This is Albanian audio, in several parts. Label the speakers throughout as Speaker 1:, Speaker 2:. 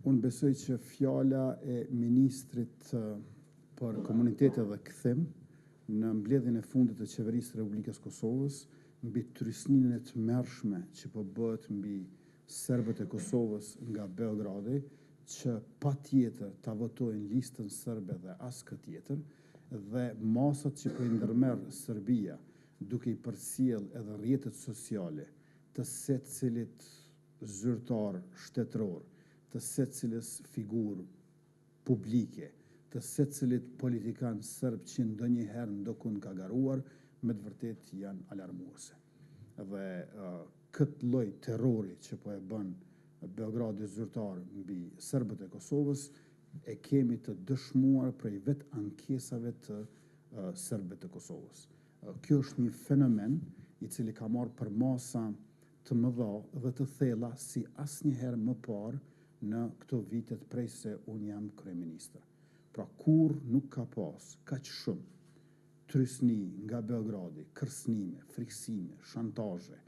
Speaker 1: Unë besoj që fjala e ministrit për komunitetet dhe kthim në mbledhjen e fundit të qeverisë së Republikës Kosovës mbi turistninën e tmerrshme që po bëhet mbi serbët e Kosovës nga Beogradi, që patjetër ta votojnë listën serbe dhe askë tjetër, dhe masat që po i ndërmerr Serbia duke i përcjell edhe rrjetet sociale të secilit zyrtar shtetëror, të secilës figurë publike, të secilit politikan serb që ndonjëherë ndokun ka garuar, me të vërtet janë alarmuese. Dhe këtë lloj terrori që po e bën Beogradi zyrtar mbi serbët e Kosovës e kemi të dëshmuar prej vetë ankesave të serbëve të Kosovës. Kjo është një fenomen i cili ka marrë për masa të mëdha dhe të thella si asnjëherë më parë në këto vitet prej se unë jam kryeministër. Pra kur nuk ka pas kaq shumë trysni nga Beogradi, kërcënime, friksime, shantazhe,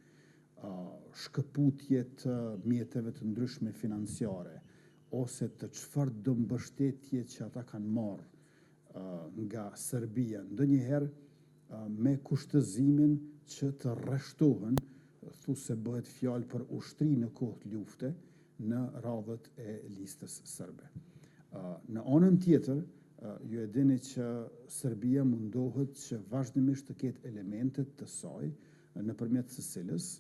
Speaker 1: shkëputje të mjeteve të ndryshme financiare, ose të çfarëdo mbështetje që ata kanë marrë nga Serbia, ndonjëherë me kushtëzimin që të rreshtohen, thosë bëhet fjalë për ushtri në kohë të lufte në radhët e listës serbe. Në anën tjetër, ju e dini që Serbia mundohet që vazhdimisht të ketë elementet të saj nëpërmjet së cilës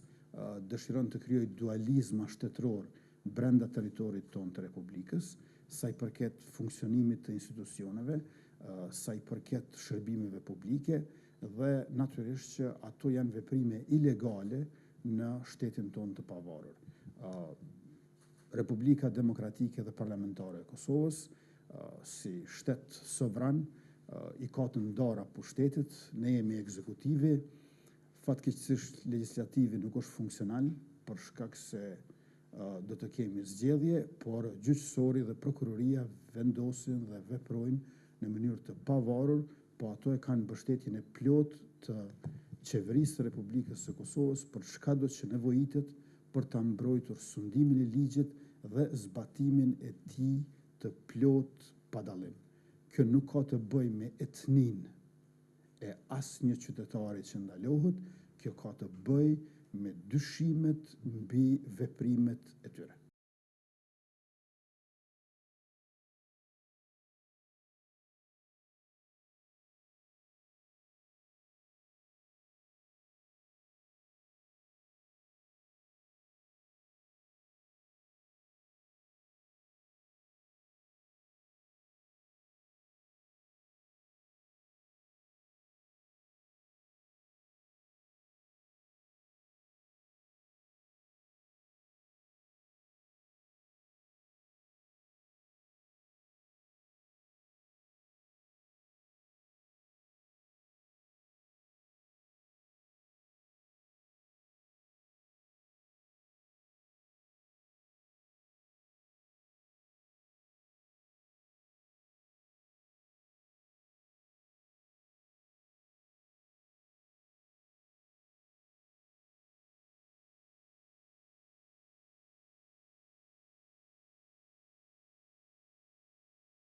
Speaker 1: dëshiron të krijojë dualizma shtetëror brenda territorit tonë të Republikës, sa i përket funksionimit të institucioneve, sa i përket shërbimeve publike, dhe natyrisht që ato janë veprime ilegale në shtetin tonë të pavarur. Republika Demokratike dhe Parlamentare e Kosovës, si shtet sovran, i ka të ndara pushtetit, ne jemi ekzekutivi, fatkeqësisht legislativi nuk është funksional për shkak se do të kemi zgjedhje, por gjyqësori dhe prokuroria vendosin dhe veprojnë në mënyrë të pavarur, po ato e kanë mbështetjen e plotë të qeverisë së Republikës së Kosovës për çkado që nevojitet për ta mbrojtur sundimin e ligjit dhe zbatimin e tij të plot pa dallim. Kjo nuk ka të bëjë me etninë e asnjë qytetari që ndalohet, kjo ka të bëjë me dyshimet mbi veprimet e tyre.